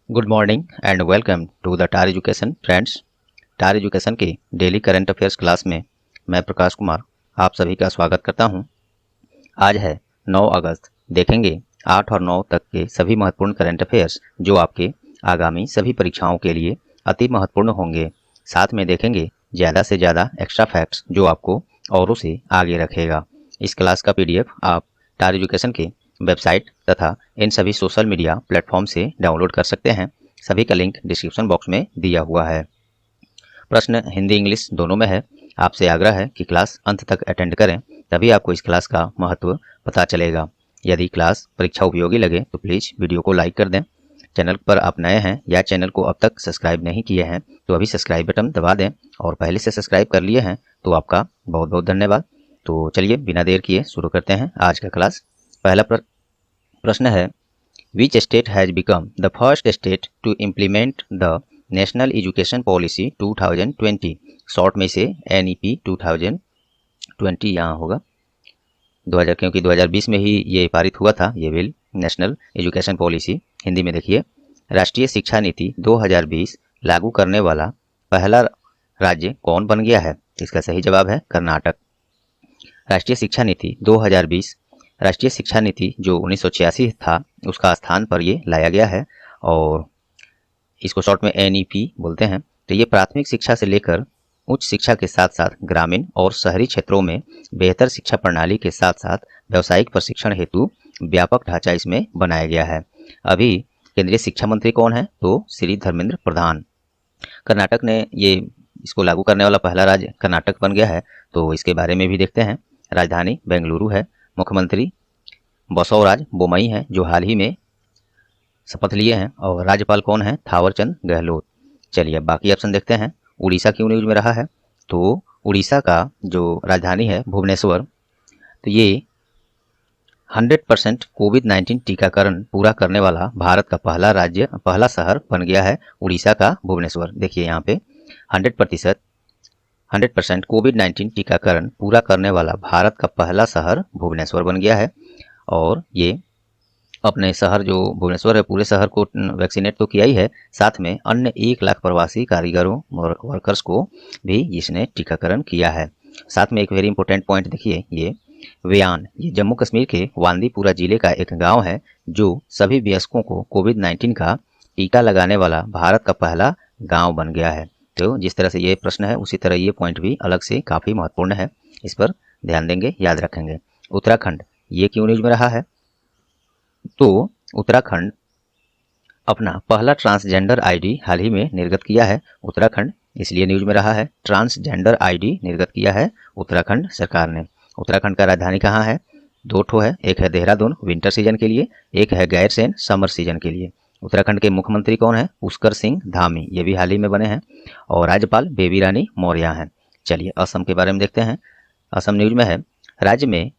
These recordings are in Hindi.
Good morning and welcome to the टार एजुकेशन फ्रेंड्स। टार एजुकेशन की डेली करंट अफेयर्स क्लास में मैं प्रकाश कुमार आप सभी का स्वागत करता हूं। आज है 9 अगस्त। देखेंगे 8 और 9 तक के सभी महत्वपूर्ण करंट अफेयर्स जो आपके आगामी सभी परीक्षाओं के लिए अति महत्वपूर्ण होंगे। साथ में देखेंगे ज़्यादा से ज़्यादा एक्स्ट्रा फैक्ट्स जो आपको औरों से आगे रखेगा। इस क्लास का PDF आप टार एजुकेशन के वेबसाइट तथा इन सभी सोशल मीडिया प्लेटफॉर्म से डाउनलोड कर सकते हैं। सभी का लिंक डिस्क्रिप्शन बॉक्स में दिया हुआ है। प्रश्न हिंदी इंग्लिश दोनों में है। आपसे आग्रह है कि क्लास अंत तक अटेंड करें, तभी आपको इस क्लास का महत्व पता चलेगा। यदि क्लास परीक्षा उपयोगी लगे तो प्लीज़ वीडियो को लाइक कर दें। चैनल पर आप नए हैं या चैनल को अब तक सब्सक्राइब नहीं किए हैं तो अभी सब्सक्राइब बटन दबा दें, और पहले से सब्सक्राइब कर लिए हैं तो आपका बहुत बहुत धन्यवाद। तो चलिए बिना देर किए शुरू करते हैं आज का क्लास। पहला प्रश्न है, which state has become the first state to implement the national education policy 2020। Short में से NEP 2020 यहाँ होगा 2000, क्योंकि 2020 में ही ये पारित हुआ था ये bill, national education policy. Hindi में देखिए, राष्ट्रीय शिक्षा नीति 2020 लागू करने वाला पहला राज्य कौन बन गया है? इसका सही जवाब है कर्नाटक। राष्ट्रीय शिक्षा नीति 2020 राष्ट्रीय शिक्षा नीति जो 1986 था उसका स्थान पर ये लाया गया है, और इसको शॉर्ट में NEP बोलते हैं। तो ये प्राथमिक शिक्षा से लेकर उच्च शिक्षा के साथ साथ ग्रामीण और शहरी क्षेत्रों में बेहतर शिक्षा प्रणाली के साथ साथ व्यावसायिक प्रशिक्षण हेतु व्यापक ढांचा इसमें बनाया गया है। अभी केंद्रीय शिक्षा मंत्री कौन है? तो श्री धर्मेंद्र प्रधान। कर्नाटक ने ये इसको लागू करने वाला पहला राज्य कर्नाटक बन गया है, तो इसके बारे में भी देखते हैं। राजधानी बेंगलुरु है। मुख्यमंत्री बसवराज बोमई हैं जो हाल ही में शपथ लिए हैं, और राज्यपाल कौन है? थावरचंद गहलोत। चलिए अब बाकी ऑप्शन देखते हैं। उड़ीसा क्यों न्यूज में रहा है? तो उड़ीसा का जो राजधानी है भुवनेश्वर, तो ये 100% कोविड-19 टीकाकरण पूरा करने वाला भारत का पहला शहर बन गया है उड़ीसा का भुवनेश्वर। देखिए यहाँ पे 100% कोविड-19 टीकाकरण पूरा करने वाला भारत का पहला शहर भुवनेश्वर बन गया है, और ये अपने शहर जो भुवनेश्वर है पूरे शहर को वैक्सीनेट तो किया ही है, साथ में अन्य 1 लाख प्रवासी कारीगरों और वर्कर्स को भी इसने टीकाकरण किया है। साथ में एक वेरी इंपॉर्टेंट पॉइंट देखिए, ये वेयान, ये जम्मू कश्मीर के वांदीपुरा जिले का एक गांव है जो सभी वयस्कों को कोविड-19 का टीका लगाने वाला भारत का पहला गाँव बन गया है। तो जिस तरह से ये प्रश्न है उसी तरह ये पॉइंट भी अलग से काफ़ी महत्वपूर्ण है, इस पर ध्यान देंगे, याद रखेंगे। उत्तराखंड ये क्यों न्यूज में रहा है? तो उत्तराखंड अपना पहला ट्रांसजेंडर ID हाल ही में निर्गत किया है। उत्तराखंड इसलिए न्यूज में रहा है, ट्रांसजेंडर ID निर्गत किया है उत्तराखंड सरकार ने। उत्तराखंड का राजधानी कहाँ है? 2 ठो है, एक है देहरादून विंटर सीजन के लिए, एक है गैरसैंण समर सीजन के लिए। उत्तराखंड के मुख्यमंत्री कौन है? पुष्कर सिंह धामी, ये भी हाल ही में बने हैं, और राज्यपाल बेबी रानी मौर्य हैं। चलिए असम के बारे में देखते हैं। असम न्यूज में है। राज्य में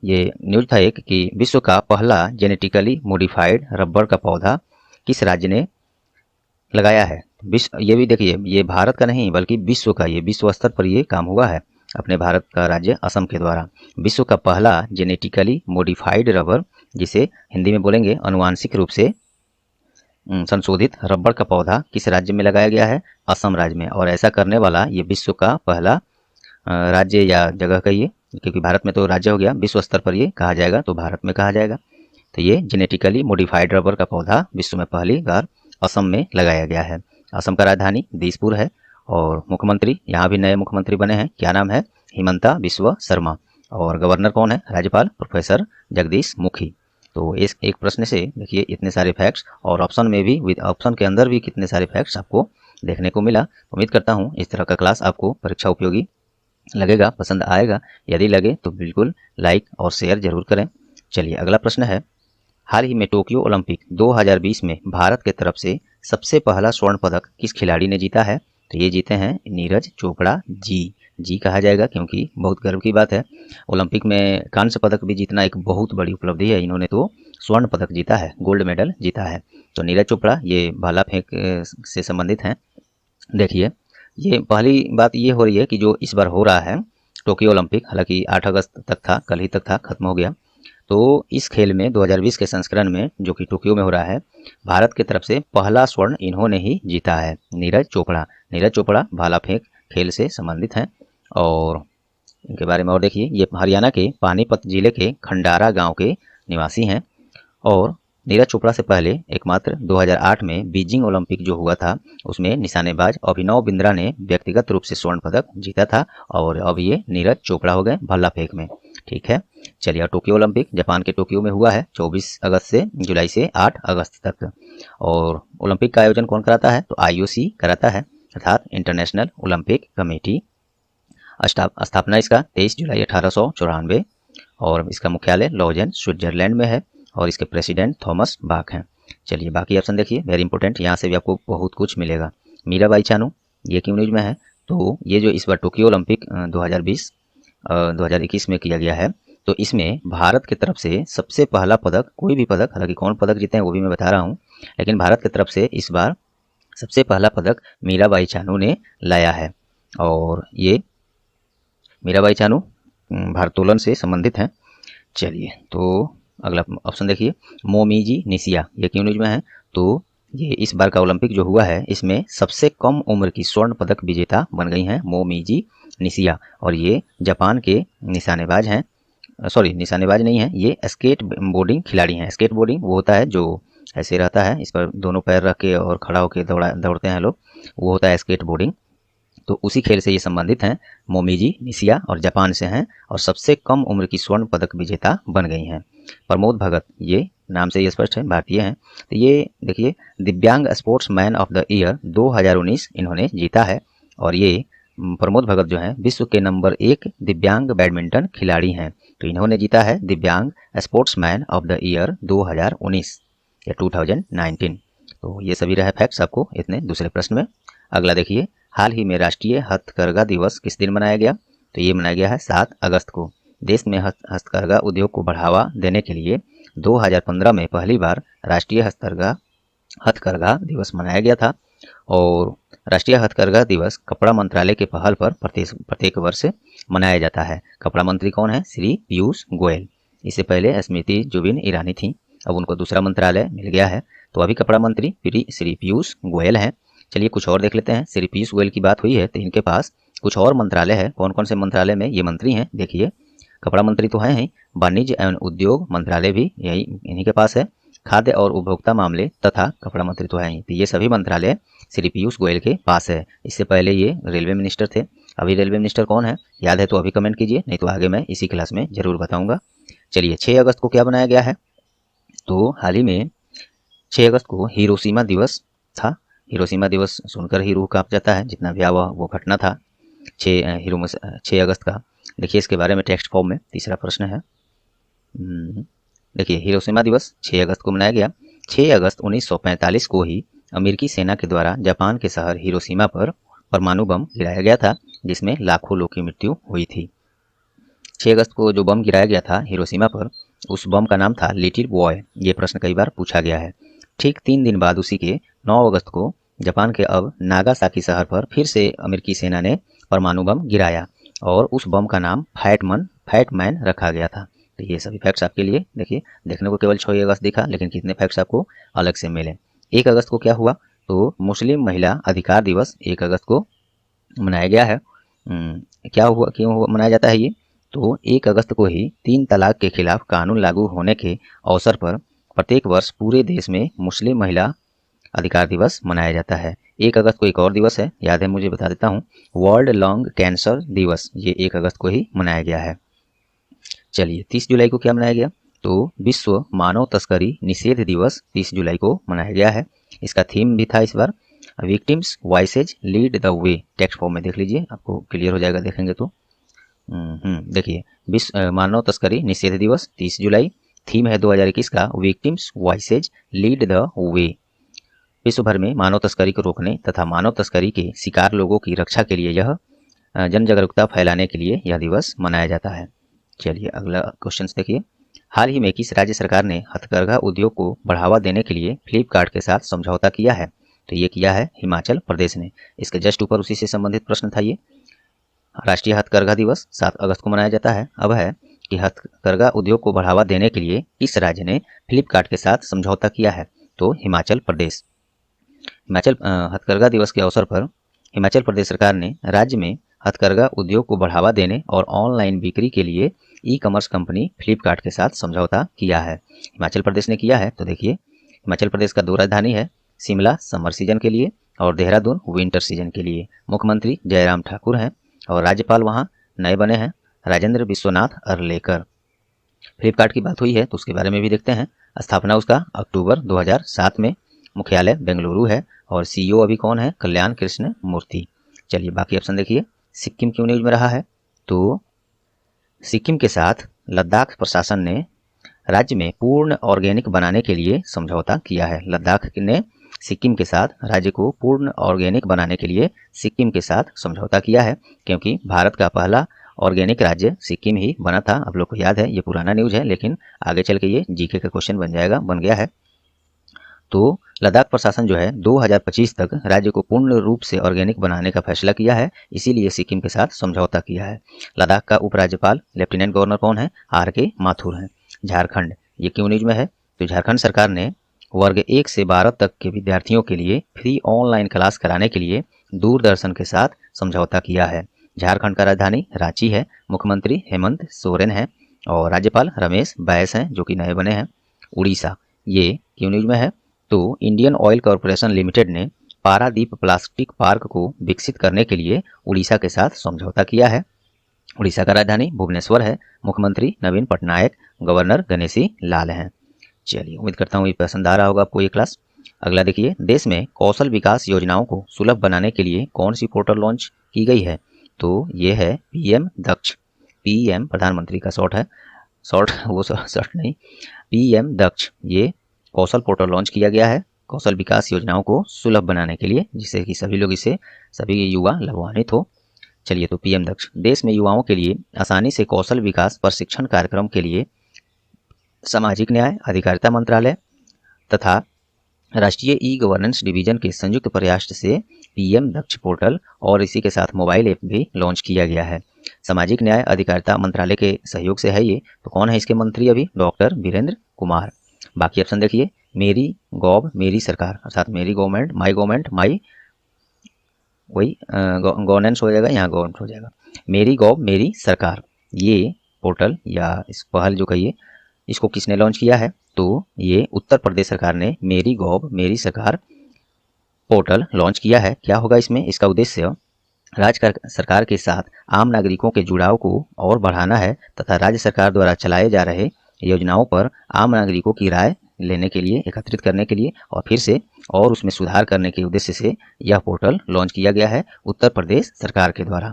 ये न्यूज था एक कि विश्व का पहला जेनेटिकली मॉडिफाइड रबर का पौधा किस राज्य ने लगाया है? विश्व, ये भी देखिए, ये भारत का नहीं बल्कि विश्व का, ये विश्व स्तर पर ये काम हुआ है अपने भारत का राज्य असम के द्वारा। विश्व का पहला जेनेटिकली मॉडिफाइड रबर, जिसे हिंदी में बोलेंगे अनुवांशिक रूप से संशोधित रबर का पौधा किस राज्य में लगाया गया है? असम राज्य में। और ऐसा करने वाला ये विश्व का पहला राज्य या जगह कहिए, क्योंकि भारत में तो राज्य हो गया, विश्व स्तर पर ये कहा जाएगा तो भारत में कहा जाएगा। तो ये जेनेटिकली मॉडिफाइड रबर का पौधा विश्व में पहली बार असम में लगाया गया है। असम का राजधानी दिसपुर है, और मुख्यमंत्री यहाँ भी नए मुख्यमंत्री बने हैं। क्या नाम है? हिमंता बिस्वा शर्मा। और गवर्नर कौन है? राज्यपाल प्रोफेसर जगदीश मुखी। तो इस एक प्रश्न से देखिए इतने सारे फैक्ट्स, और ऑप्शन में भी, विद ऑप्शन के अंदर भी कितने सारे फैक्ट्स आपको देखने को मिला। उम्मीद करता हूँ इस तरह का क्लास आपको परीक्षा उपयोगी लगेगा, पसंद आएगा। यदि लगे तो बिल्कुल लाइक और शेयर जरूर करें। चलिए अगला प्रश्न है, हाल ही में टोक्यो ओलंपिक 2020 में भारत के तरफ से सबसे पहला स्वर्ण पदक किस खिलाड़ी ने जीता है? तो ये जीते हैं नीरज चोपड़ा जी कहा जाएगा, क्योंकि बहुत गर्व की बात है। ओलंपिक में कांस्य पदक भी जीतना एक बहुत बड़ी उपलब्धि है। इन्होंने तो स्वर्ण पदक जीता है, गोल्ड मेडल जीता है। तो नीरज चोपड़ा ये भाला फेंक से संबंधित हैं। देखिए ये पहली बात ये हो रही है कि जो इस बार हो रहा है टोक्यो ओलंपिक, हालांकि 8 अगस्त तक था, कल ही तक था, खत्म हो गया। तो इस खेल में 2020 के संस्करण में जो कि टोक्यो में हो रहा है, भारत की तरफ से पहला स्वर्ण इन्होंने ही जीता है, नीरज चोपड़ा। नीरज चोपड़ा भाला फेंक खेल से संबंधित हैं और इनके बारे में और देखिए, ये हरियाणा के पानीपत जिले के खंडारा गांव के निवासी हैं और नीरज चोपड़ा से पहले एकमात्र 2008 में बीजिंग ओलंपिक जो हुआ था उसमें निशानेबाज अभिनव बिंद्रा ने व्यक्तिगत रूप से स्वर्ण पदक जीता था और अब ये नीरज चोपड़ा हो गए भाला फेंक में। ठीक है, चलिए टोक्यो ओलंपिक जापान के टोक्यो में हुआ है 24 अगस्त से जुलाई से 8 अगस्त तक। और ओलंपिक का आयोजन कौन कराता है? तो IOC कराता है, अर्थात इंटरनेशनल ओलंपिक कमेटी। स्थापना इसका 23 जुलाई 1894 और इसका मुख्यालय लॉजेन स्विट्जरलैंड में है और इसके प्रेसिडेंट थॉमस बाक हैं। चलिए बाकी ऑप्शन देखिए, वेरी इंपॉर्टेंट, यहाँ से भी आपको बहुत कुछ मिलेगा। मीराबाई चानू, ये क्यों न्यूज में है? तो ये जो इस बार टोक्यो ओलंपिक 2021 में किया गया है, तो इसमें भारत की तरफ से सबसे पहला पदक, कोई भी पदक, हालांकि कौन पदक जीते हैं वो भी मैं बता रहा हूँ, लेकिन भारत की तरफ से इस बार सबसे पहला पदक मीराबाई चानू ने लाया है। और ये मीराबाई चानू भारोत्तोलन से संबंधित हैं। चलिए तो अगला ऑप्शन देखिए, मोमीजी निशिया, ये क्यों न्यूज में है? तो ये इस बार का ओलंपिक जो हुआ है इसमें सबसे कम उम्र की स्वर्ण पदक विजेता बन गई हैं मोमीजी निशिया और ये जापान के निशानेबाज हैं, सॉरी निशानेबाज नहीं है, ये स्केट बोर्डिंग खिलाड़ी हैं। स्केट बोर्डिंग वो होता है जो ऐसे रहता है, इस पर दोनों पैर रख के और खड़ा होकर दौड़ते हैं लोग, वो होता है स्केट बोर्डिंग। तो उसी खेल से ये संबंधित हैं, मोमीजी निशिया, और जापान से हैं और सबसे कम उम्र की स्वर्ण पदक विजेता बन गई हैं। प्रमोद भगत, ये नाम से ये स्पष्ट है भारतीय हैं। तो ये देखिए दिव्यांग sports man of the year 2019 इन्होंने जीता है और ये प्रमोद भगत जो हैं विश्व के नंबर 1 दिव्यांग बैडमिंटन खिलाड़ी हैं। तो इन्होंने जीता है दिव्यांग sports man of the year 2019 या 2019। तो ये सभी रहे फैक्ट्स आपको इतने दूसरे प्रश्न में। अगला देखिए, हाल ही में राष्ट्रीय हथकरघा दिवस किस दिन मनाया गया? तो ये मनाया गया है 7 अगस्त को। देश में हस्तकरघा उद्योग को बढ़ावा देने के लिए 2015 में पहली बार राष्ट्रीय हथकरघा दिवस मनाया गया था और राष्ट्रीय हथकरघा दिवस कपड़ा मंत्रालय के पहल पर प्रत्येक वर्ष मनाया जाता है। कपड़ा मंत्री कौन है? श्री पीयूष गोयल। इससे पहले स्मृति जुबिन ईरानी थी, अब उनको दूसरा मंत्रालय मिल गया है, तो अभी कपड़ा मंत्री श्री पीयूष गोयल हैं। चलिए कुछ और देख लेते हैं। श्री पीयूष गोयल की बात हुई है तो इनके पास कुछ और मंत्रालय है। कौन कौन से मंत्रालय में ये मंत्री हैं? देखिए, कपड़ा मंत्री तो है ही, वाणिज्य एवं उद्योग मंत्रालय भी यही इन्हीं के पास है, खाद्य और उपभोक्ता मामले तथा कपड़ा मंत्री तो है ही। तो ये सभी मंत्रालय श्री पीयूष गोयल के पास है। इससे पहले ये रेलवे मिनिस्टर थे। अभी रेलवे मिनिस्टर कौन है? याद है तो अभी कमेंट कीजिए, नहीं तो आगे मैं इसी क्लास में जरूर बताऊंगा। चलिए 6 अगस्त को क्या बनाया गया है? तो हाल ही में 6 अगस्त को हिरोशिमा दिवस था। हिरोशिमा दिवस सुनकर ही रूह कांप जाता है, जितना भयावह वो घटना था 6 अगस्त का। देखिए इसके बारे में टेक्स्ट फॉर्म में तीसरा प्रश्न है। देखिए हिरोशिमा दिवस 6 अगस्त को मनाया गया। 6 अगस्त 1945 को ही अमेरिकी सेना के द्वारा जापान के शहर हिरोशिमा पर परमाणु बम गिराया गया था, जिसमें लाखों लोगों की मृत्यु हुई थी। 6 अगस्त को जो बम गिराया गया था हिरोशिमा पर, उस बम का नाम था लिटिल बॉय। ये प्रश्न कई बार पूछा गया है। ठीक 3 दिन बाद उसी के 9 अगस्त को जापान के अब नागासाकी शहर पर फिर से अमेरिकी सेना ने परमाणु बम गिराया और उस बम का नाम फैट मैन रखा गया था। तो ये सभी फैक्ट्स आपके लिए, देखिए देखने को केवल 6 अगस्त दिखा, लेकिन कितने फैक्ट्स आपको अलग से मिले। 1 अगस्त को क्या हुआ? तो मुस्लिम महिला अधिकार दिवस 1 अगस्त को मनाया गया है। क्या हुआ, क्यों मनाया जाता है ये? तो 1 अगस्त को ही 3 तलाक के खिलाफ कानून लागू होने के अवसर पर प्रत्येक वर्ष पूरे देश में मुस्लिम महिला अधिकार दिवस मनाया जाता है। 1 अगस्त को एक और दिवस है, याद है मुझे बता देता हूँ, वर्ल्ड लंग कैंसर दिवस। ये 1 अगस्त को ही मनाया गया है। चलिए 30 जुलाई को क्या मनाया गया? तो विश्व मानव तस्करी निषेध दिवस 30 जुलाई को मनाया गया है। इसका थीम भी था इस बार victims voices lead the way. Text form में देख लीजिए, आपको क्लियर हो जाएगा देखेंगे तो। देखिए विश्व मानव तस्करी निषेध दिवस 30 जुलाई, थीम है 2021 का विक्टिम्स वॉइसेज लीड द वे। विश्व भर में मानव तस्करी को रोकने तथा मानव तस्करी के शिकार लोगों की रक्षा के लिए यह जन जागरूकता फैलाने के लिए यह दिवस मनाया जाता है। चलिए अगला क्वेश्चन देखिए, हाल ही में किस राज्य सरकार ने हथकरघा उद्योग को बढ़ावा देने के लिए फ्लिपकार्ट के साथ समझौता किया है? तो ये किया है हिमाचल प्रदेश ने। इसके जस्ट ऊपर उसी से संबंधित प्रश्न था ये। राष्ट्रीय हथकरघा दिवस 7 अगस्त को मनाया जाता है। अब है कि हथकरघा उद्योग को बढ़ावा देने के लिए किस राज्य ने फ्लिपकार्ट के साथ समझौता किया है? तो हिमाचल प्रदेश। हिमाचल हथकरघा दिवस के अवसर पर हिमाचल प्रदेश सरकार ने राज्य में हथकरघा उद्योग को बढ़ावा देने और ऑनलाइन बिक्री के लिए ई कॉमर्स कंपनी फ्लिपकार्ट के साथ समझौता किया है। हिमाचल प्रदेश ने किया है। तो देखिए, हिमाचल प्रदेश का 2 राजधानी है, शिमला समर सीजन के लिए और देहरादून विंटर सीजन के लिए। मुख्यमंत्री जयराम ठाकुर हैं और राज्यपाल वहाँ नए बने हैं, राजेंद्र विश्वनाथ अर्लेकर। फ्लिपकार्ट की बात हुई है तो उसके बारे में भी देखते हैं। स्थापना उसका अक्टूबर 2007 में, मुख्यालय बेंगलुरु है और सीईओ अभी कौन है? कल्याण कृष्ण मूर्ति। चलिए बाकी ऑप्शन देखिए। सिक्किम क्यों न्यूज में रहा है? तो सिक्किम के साथ लद्दाख प्रशासन ने राज्य में पूर्ण ऑर्गेनिक बनाने के लिए समझौता किया है। लद्दाख ने सिक्किम के साथ राज्य को पूर्ण ऑर्गेनिक बनाने के लिए सिक्किम के साथ समझौता किया है, क्योंकि भारत का पहला ऑर्गेनिक राज्य सिक्किम ही बना था। आप लोग को याद है, ये पुराना न्यूज है लेकिन आगे चल के ये जीके का क्वेश्चन बन गया है। तो लद्दाख प्रशासन जो है 2025 तक राज्य को पूर्ण रूप से ऑर्गेनिक बनाने का फैसला किया है, इसीलिए सिक्किम के साथ समझौता किया है। लद्दाख का उपराज्यपाल लेफ्टिनेंट गवर्नर कौन है? RK माथुर हैं। झारखंड, ये क्यों न्यूज में है? तो झारखंड सरकार ने वर्ग 1 से 12 तक के विद्यार्थियों के लिए फ्री ऑनलाइन क्लास कराने के लिए दूरदर्शन के साथ समझौता किया है। झारखंड का राजधानी रांची है, मुख्यमंत्री हेमंत सोरेन है और राज्यपाल रमेश बैस हैं जो कि नए बने हैं। उड़ीसा, ये क्यों न्यूज में है? तो इंडियन ऑयल कॉरपोरेशन लिमिटेड ने पारादीप प्लास्टिक पार्क को विकसित करने के लिए उड़ीसा के साथ समझौता किया है। उड़ीसा का राजधानी भुवनेश्वर है, मुख्यमंत्री नवीन पटनायक, गवर्नर गणेशी लाल हैं। चलिए, उम्मीद करता हूँ ये पसंद आ रहा होगा आपको ये क्लास। अगला देखिए, देश में कौशल विकास योजनाओं को सुलभ बनाने के लिए कौन सी पोर्टल लॉन्च की गई है? तो ये है PM दक्ष। PM प्रधानमंत्री का शॉर्ट है, शॉर्ट नहीं, PM दक्ष। ये कौशल पोर्टल लॉन्च किया गया है कौशल विकास योजनाओं को सुलभ बनाने के लिए, जिससे कि सभी युवा लाभान्वित हो। चलिए, तो PM दक्ष देश में युवाओं के लिए आसानी से कौशल विकास प्रशिक्षण कार्यक्रम के लिए सामाजिक न्याय अधिकारिता मंत्रालय तथा राष्ट्रीय ई गवर्नेंस डिवीजन के संयुक्त प्रयास से PM दक्ष पोर्टल और इसी के साथ मोबाइल ऐप भी लॉन्च किया गया है। सामाजिक न्याय अधिकारिता मंत्रालय के सहयोग से है ये। तो कौन है इसके मंत्री? अभी डॉक्टर वीरेंद्र कुमार। बाकी ऑप्शन देखिए, मेरी गॉव मेरी सरकार, अर्थात मेरी गवर्नमेंट माई वही गवर्नेंस हो जाएगा, यहाँ गवर्नमेंट हो जाएगा। मेरी गॉव मेरी सरकार, ये पोर्टल या इस पहल जो कहिए, इसको किसने लॉन्च किया है? तो ये उत्तर प्रदेश सरकार ने मेरी गॉव मेरी सरकार पोर्टल लॉन्च किया है। क्या होगा इसमें? इसका उद्देश्य राज्य सरकार के साथ आम नागरिकों के जुड़ाव को और बढ़ाना है तथा राज्य सरकार द्वारा चलाए जा रहे योजनाओं पर आम नागरिकों की राय लेने के लिए, एकत्रित करने के लिए और फिर से और उसमें सुधार करने के उद्देश्य से यह पोर्टल लॉन्च किया गया है उत्तर प्रदेश सरकार के द्वारा।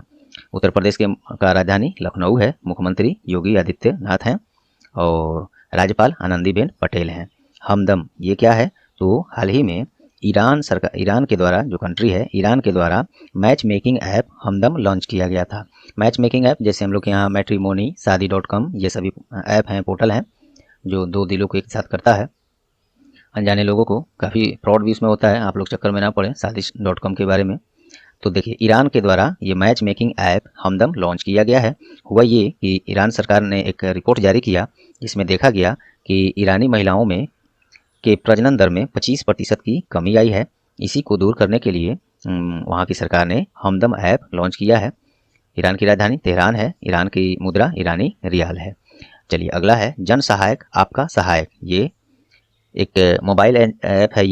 उत्तर प्रदेश का राजधानी लखनऊ है, मुख्यमंत्री योगी आदित्यनाथ हैं और राज्यपाल आनंदीबेन पटेल हैं। हमदम, ये क्या है? तो हाल ही में ईरान के द्वारा, जो कंट्री है, ईरान के द्वारा मैच मेकिंग ऐप हमदम लॉन्च किया गया था। मैच मेकिंग ऐप जैसे हम लोग के यहाँ मैट्रिमोनी, शादी.com, ये सभी ऐप हैं, पोर्टल हैं जो दो दिलों को एक साथ करता है। अनजाने लोगों को काफ़ी फ्रॉड भी उसमें होता है, आप लोग चक्कर में ना पड़े शादी.com के बारे में। तो देखिए, ईरान के द्वारा ये मैच मेकिंग ऐप हमदम लॉन्च किया गया है। हुआ ये कि ईरान सरकार ने एक रिपोर्ट जारी किया जिसमें देखा गया कि ईरानी महिलाओं में के प्रजनन दर में 25% की कमी आई है। इसी को दूर करने के लिए वहाँ की सरकार ने हमदम ऐप लॉन्च किया है। ईरान की राजधानी तेहरान है, ईरान की मुद्रा ईरानी रियाल है। चलिए, अगला है जन सहायक आपका सहायक। ये एक मोबाइल ऐप है।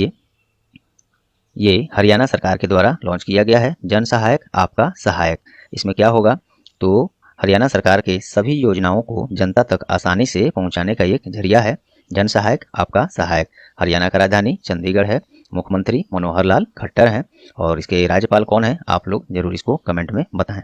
ये हरियाणा सरकार के द्वारा लॉन्च किया गया है, जन सहायक आपका सहायक। इसमें क्या होगा? तो हरियाणा सरकार के सभी योजनाओं को जनता तक आसानी से पहुंचाने का एक जरिया है जन सहायक आपका सहायक। हरियाणा का राजधानी चंडीगढ़ है, मुख्यमंत्री मनोहर लाल खट्टर हैं और इसके राज्यपाल कौन है? आप लोग जरूर इसको कमेंट में बताएं।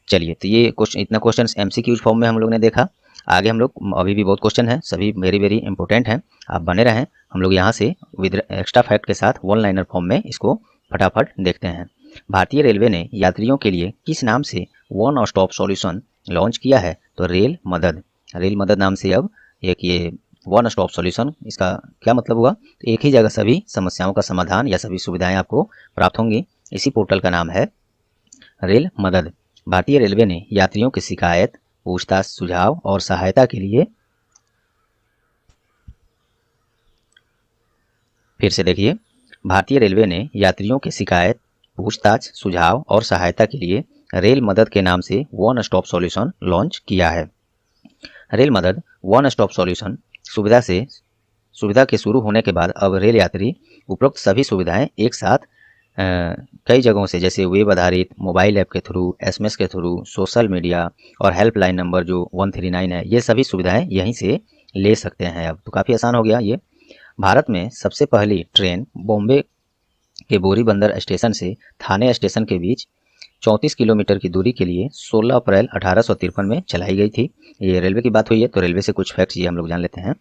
चलिए, तो ये इतना क्वेश्चन MCQ फॉर्म में हम लोग ने देखा। आगे हम लोग अभी भी बहुत क्वेश्चन हैं, सभी वेरी इंपॉर्टेंट हैं, आप बने रहें। हम लोग यहाँ से विद एक्स्ट्रा फैक्ट के साथ वन लाइनर फॉर्म में इसको फटाफट देखते हैं। भारतीय रेलवे ने यात्रियों के लिए किस नाम से वन स्टॉप सॉल्यूशन लॉन्च किया है? तो रेल मदद नाम से अब एक ये वन स्टॉप सॉल्यूशन, इसका क्या मतलब हुआ? तो एक ही जगह सभी समस्याओं का समाधान या सभी सुविधाएं आपको प्राप्त होंगी। इसी पोर्टल का नाम है रेल मदद। भारतीय रेलवे ने यात्रियों की शिकायत, पूछताछ, सुझाव और सहायता के लिए, फिर से देखिए, भारतीय रेलवे ने यात्रियों की शिकायत, पूछताछ, सुझाव और सहायता के लिए रेल मदद के नाम से वन स्टॉप सॉल्यूशन लॉन्च किया है। रेल मदद वन स्टॉप सॉल्यूशन सुविधा के शुरू होने के बाद अब रेल यात्री उपरोक्त सभी सुविधाएं एक साथ कई जगहों से, जैसे वेब आधारित, मोबाइल ऐप के थ्रू, एसएमएस के थ्रू, सोशल मीडिया और हेल्पलाइन नंबर जो 139 है, ये सभी सुविधाएं यहीं से ले सकते हैं। अब तो काफ़ी आसान हो गया ये। भारत में सबसे पहली ट्रेन बॉम्बे के बोरी बंदर स्टेशन से थाने स्टेशन के बीच 34 किलोमीटर की दूरी के लिए 16 अप्रैल 1853 में चलाई गई थी। ये रेलवे की बात हुई है तो रेलवे से कुछ फैक्ट्स ये हम लोग जान लेते हैं।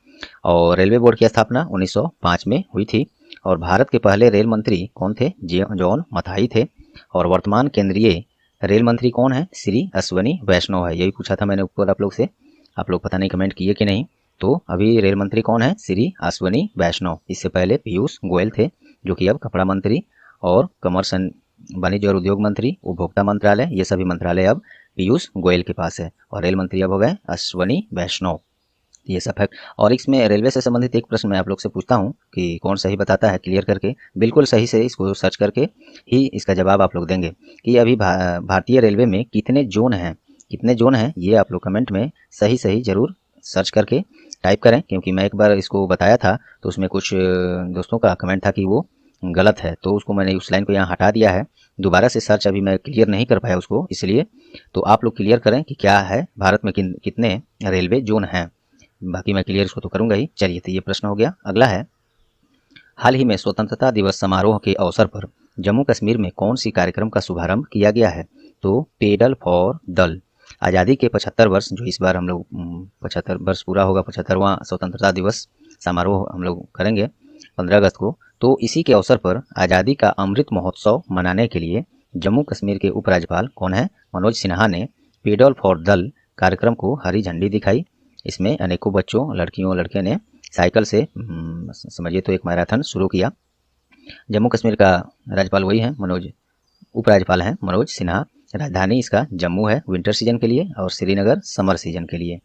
और रेलवे बोर्ड की स्थापना 1905 में हुई थी। और भारत के पहले रेल मंत्री कौन थे? जॉन मथाई थे। और वर्तमान केंद्रीय रेल मंत्री कौन है? श्री अश्वनी वैष्णव है। यही पूछा था मैंने ऊपर आप लोग से, आप लोग पता नहीं कमेंट किए कि नहीं। तो अभी रेल मंत्री कौन है? श्री अश्वनी वैष्णव। इससे पहले पीयूष गोयल थे, जो कि अब कपड़ा मंत्री और कमर्स एंड वाणिज्य और उद्योग मंत्री, उपभोक्ता मंत्रालय, ये सभी मंत्रालय अब पीयूष गोयल के पास है। और रेल मंत्री अब हो गए अश्वनी वैष्णव। ये सब है। और इसमें रेलवे से संबंधित एक प्रश्न मैं आप लोग से पूछता हूँ कि कौन सही बताता है, क्लियर करके बिल्कुल सही से इसको सर्च करके ही इसका जवाब आप लोग देंगे कि अभी भारतीय रेलवे में कितने जोन हैं, कितने जोन हैं, ये आप लोग कमेंट में सही सही जरूर सर्च करके टाइप करें। क्योंकि मैं एक बार इसको बताया था तो उसमें कुछ दोस्तों का कमेंट था कि वो गलत है, तो उसको मैंने उस लाइन को यहाँ हटा दिया है। दोबारा से सर्च अभी मैं क्लियर नहीं कर पाया उसको, इसलिए तो आप लोग क्लियर करें कि क्या है भारत में कितने रेलवे जोन हैं। बाकी मैं क्लियर इसको तो करूंगा ही। चलिए, तो ये प्रश्न हो गया। अगला है, हाल ही में स्वतंत्रता दिवस समारोह के अवसर पर जम्मू कश्मीर में कौन सी कार्यक्रम का शुभारंभ किया गया है? तो पेडल फॉर दल। आज़ादी के 75 वर्ष, जो इस बार हम लोग 75 वर्ष पूरा होगा, 75वां स्वतंत्रता दिवस समारोह हम लोग करेंगे 15 अगस्त को। तो इसी के अवसर पर आज़ादी का अमृत महोत्सव मनाने के लिए जम्मू कश्मीर के उपराज्यपाल कौन है? मनोज सिन्हा ने पेडल फॉर दल कार्यक्रम को हरी झंडी दिखाई। इसमें अनेकों बच्चों, लड़कियों, लड़के ने साइकिल से समझिए तो एक मैराथन शुरू किया। जम्मू कश्मीर का राज्यपाल वही है, उपराज्यपाल हैं मनोज सिन्हा। राजधानी इसका जम्मू है विंटर सीजन के लिए, और श्रीनगर समर सीजन के लिए।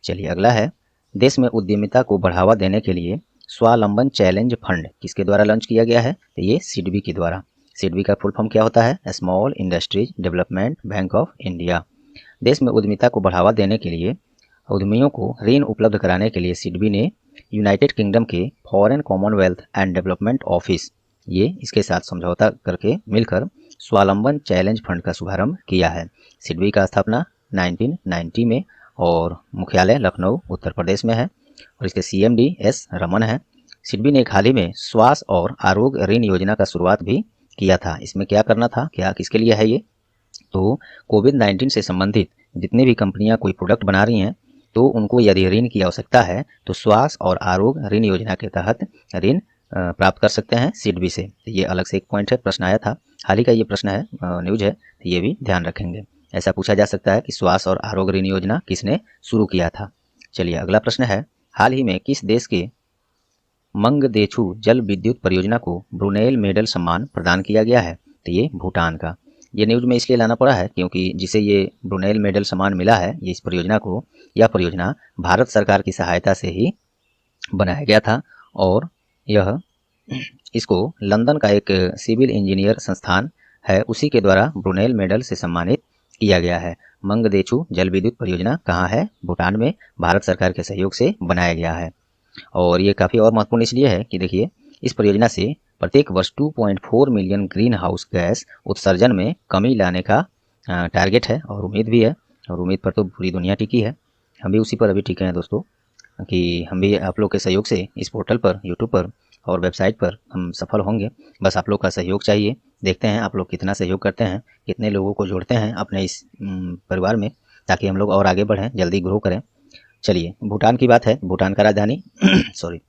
चलिए, अगला है, देश में उद्यमिता को बढ़ावा देने के लिए स्वावलंबन चैलेंज फंड किसके द्वारा लॉन्च किया गया है? तो ये सिडबी के द्वारा। सिडबी का फुल फॉर्म क्या होता है? Small industries development bank of India. देश में उद्यमिता को बढ़ावा देने के लिए, उद्यमियों को ऋण उपलब्ध कराने के लिए सिडबी ने यूनाइटेड किंगडम के foreign Commonwealth and development office, ये इसके साथ समझौता करके मिलकर स्वावलंबन चैलेंज फंड का शुभारंभ किया है। सिडबी का स्थापना 1990 में और मुख्यालय लखनऊ उत्तर प्रदेश में है, और इसके CMD S रमन है। सिडबी ने हाल ही में स्वास्थ्य और आरोग्य ऋण योजना का शुरुआत भी किया था। इसमें क्या करना था, क्या किसके लिए है ये? तो कोविड-19 से संबंधित जितनी भी कंपनियां कोई प्रोडक्ट बना रही हैं, तो उनको यदि ऋण की आवश्यकता है तो स्वास्थ्य और आरोग्य ऋण योजना के तहत ऋण प्राप्त कर सकते हैं सिडबी से। ये अलग से एक पॉइंट है, प्रश्न आया था, हाल ही का ये प्रश्न है, न्यूज है, तो ये भी ध्यान रखेंगे। ऐसा पूछा जा सकता है कि स्वास्थ्य और आरोग्य ऋण योजना किसने शुरू किया था। चलिए, अगला प्रश्न है, हाल ही में किस देश के मंगदेछू जल विद्युत परियोजना को ब्रुनेल मेडल सम्मान प्रदान किया गया है? तो ये भूटान का। ये न्यूज में इसलिए लाना पड़ा है क्योंकि जिसे ये ब्रुनेल मेडल सम्मान मिला है, ये इस परियोजना को, यह परियोजना भारत सरकार की सहायता से ही बनाया गया था। और यह इसको लंदन का एक सिविल इंजीनियर संस्थान है, उसी के द्वारा ब्रुनेल मेडल से सम्मानित किया गया है। मंगदेछू जल विद्युत परियोजना कहाँ है? भूटान में, भारत सरकार के सहयोग से बनाया गया है। और ये काफ़ी और महत्वपूर्ण इसलिए है कि देखिए, इस परियोजना से प्रत्येक वर्ष 2.4 मिलियन ग्रीन हाउस गैस उत्सर्जन में कमी लाने का टारगेट है, और उम्मीद भी है, और उम्मीद पर तो पूरी दुनिया टिकी है। हम भी उसी पर अभी टिके हैं दोस्तों, कि हम भी आप लोग के सहयोग से इस पोर्टल पर, यूट्यूब पर और वेबसाइट पर हम सफल होंगे। बस आप लोग का सहयोग चाहिए। देखते हैं आप लोग कितना सहयोग करते हैं, कितने लोगों को जोड़ते हैं अपने इस परिवार में, ताकि हम लोग और आगे बढ़ें, जल्दी ग्रो करें। चलिए, भूटान की बात है। भूटान का राजधानी सॉरी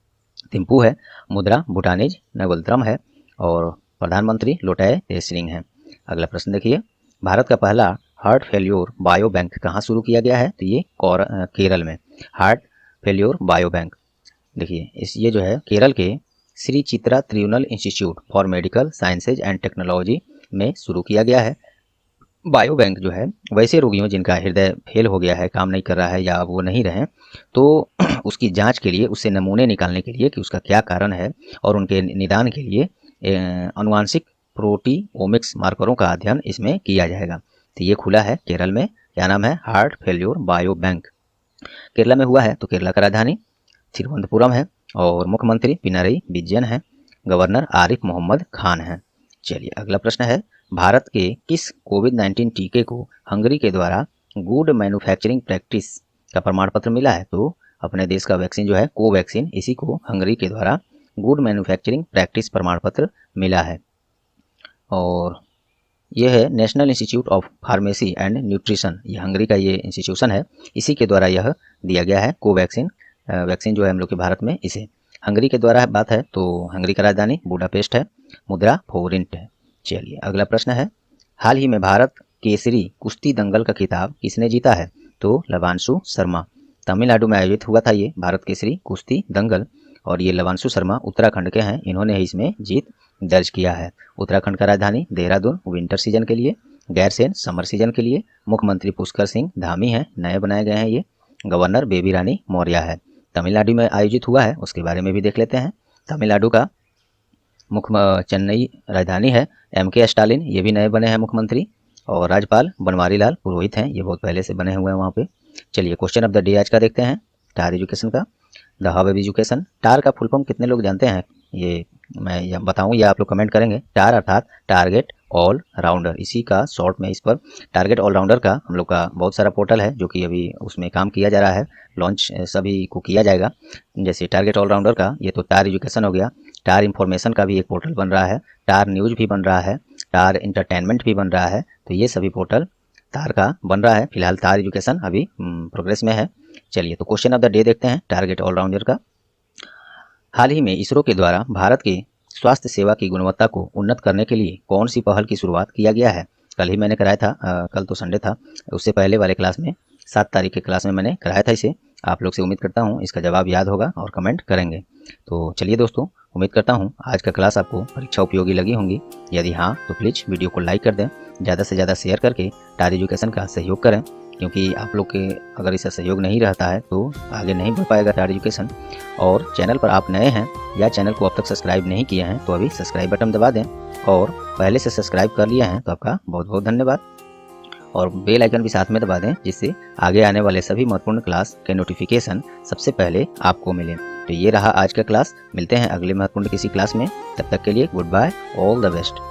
थिम्पू है। मुद्रा भूटानीज नगोलत्रम है, और प्रधानमंत्री लोटाय तेसरिंग है। अगला प्रश्न देखिए, भारत का पहला हार्ट फेल्योर बायो बैंक कहाँ शुरू किया गया है? तो ये केरल में, हार्ट फेल्योर बायो बैंक। देखिए ये जो है केरल के Shri Chitra Tirunal institute for medical sciences and technology में शुरू किया गया है। बायो बैंक जो है वैसे रोगियों जिनका हृदय फेल हो गया है, काम नहीं कर रहा है या वो नहीं रहे, तो उसकी जांच के लिए, उससे नमूने निकालने के लिए कि उसका क्या कारण है और उनके निदान के लिए आनुवांशिक प्रोटीओमिक्स मार्करों का अध्ययन इसमें किया जाएगा। तो ये खुला है केरल में। क्या नाम है? Heart failure bio bank. Kerala में हुआ है तो केरला का राजधानी तिरुवनंतपुरम है और मुख्यमंत्री पिनारई विजयन है, गवर्नर आरिफ मोहम्मद खान है। चलिए अगला प्रश्न है, भारत के किस कोविड-19 टीके को हंगरी के द्वारा गुड मैन्युफैक्चरिंग प्रैक्टिस का प्रमाण पत्र मिला है? तो अपने देश का वैक्सीन जो है कोवैक्सीन, इसी को हंगरी के द्वारा गुड मैन्युफैक्चरिंग प्रैक्टिस प्रमाण पत्र मिला है। और यह है national institute of pharmacy and nutrition, ये हंगरी का ये इंस्टीट्यूशन है, इसी के द्वारा यह दिया गया है कोवैक्सीन वैक्सीन जो है हम लोग के भारत में, इसे हंगरी के द्वारा बात है। तो हंगरी का राजधानी बुडापेस्ट है, मुद्रा फोरिंट है। चलिए अगला प्रश्न है, हाल ही में भारत केसरी कुश्ती दंगल का खिताब किसने जीता है? तो लवांशु शर्मा। तमिलनाडु में आयोजित हुआ था ये भारत केसरी कुश्ती दंगल और ये लवांशु शर्मा उत्तराखंड के हैं, इन्होंने इसमें जीत दर्ज किया है। उत्तराखंड का राजधानी देहरादून विंटर सीजन के लिए, गैरसैंण समर सीजन के लिए, मुख्यमंत्री पुष्कर सिंह धामी हैं, नए बनाए गए हैं ये, गवर्नर बेबी रानी मौर्य है। तमिलनाडु में आयोजित हुआ है, उसके बारे में भी देख लेते हैं। तमिलनाडु का मुख्य चेन्नई राजधानी है, MK स्टालिन ये भी नए बने हैं मुख्यमंत्री, और राज्यपाल बनवारी लाल पुरोहित हैं, ये बहुत पहले से बने हुए हैं वहाँ पे। चलिए क्वेश्चन ऑफ द डे आज का देखते हैं, टार एजुकेशन का। द हाउ एजुकेशन, टार का फुल फॉर्म कितने लोग जानते हैं? ये मैं बताऊं या आप लोग कमेंट करेंगे? टार अर्थात टारगेट ऑल राउंडर, इसी का शॉर्ट में इस पर टारगेट ऑल राउंडर का हम लोग का बहुत सारा पोर्टल है जो कि अभी उसमें काम किया जा रहा है, लॉन्च सभी को किया जाएगा। जैसे टारगेट ऑल राउंडर का ये तो टार एजुकेशन हो गया, टार इन्फॉर्मेशन का भी एक पोर्टल बन रहा है, टार न्यूज़ भी बन रहा है, टार इंटरटेनमेंट भी बन रहा है, तो ये सभी पोर्टल टार का बन रहा है। फिलहाल टार एजुकेशन अभी प्रोग्रेस में है। चलिए तो क्वेश्चन ऑफ द डे देखते हैं टारगेट ऑल राउंडर का। हाल ही में इसरो के द्वारा भारत के स्वास्थ्य सेवा की गुणवत्ता को उन्नत करने के लिए कौन सी पहल की शुरुआत किया गया है? कल ही मैंने कराया था, कल तो संडे था, उससे पहले वाले क्लास में 7 तारीख के क्लास में मैंने कराया था इसे। आप लोग से उम्मीद करता हूँ इसका जवाब याद होगा और कमेंट करेंगे। तो चलिए दोस्तों, उम्मीद करता हूँ आज का क्लास आपको परीक्षा उपयोगी लगी होंगी। यदि हाँ तो प्लीज़ वीडियो को लाइक कर दें, ज़्यादा से ज़्यादा शेयर करके टार एजुकेशन का सहयोग करें, क्योंकि आप लोग के अगर इसका सहयोग नहीं रहता है तो आगे नहीं बढ़ पाएगा टार एजुकेशन। और चैनल पर आप नए हैं या चैनल को अब तक सब्सक्राइब नहीं किए हैं तो अभी सब्सक्राइब बटन दबा दें, और पहले से सब्सक्राइब कर लिए हैं तो आपका बहुत बहुत धन्यवाद। और बेल आइकन भी साथ में दबा दें जिससे आगे आने वाले सभी महत्वपूर्ण क्लास के नोटिफिकेशन सबसे पहले आपको मिले। तो ये रहा आज का क्लास, मिलते हैं अगले महत्वपूर्ण किसी क्लास में, तब तक के लिए goodbye, all the best.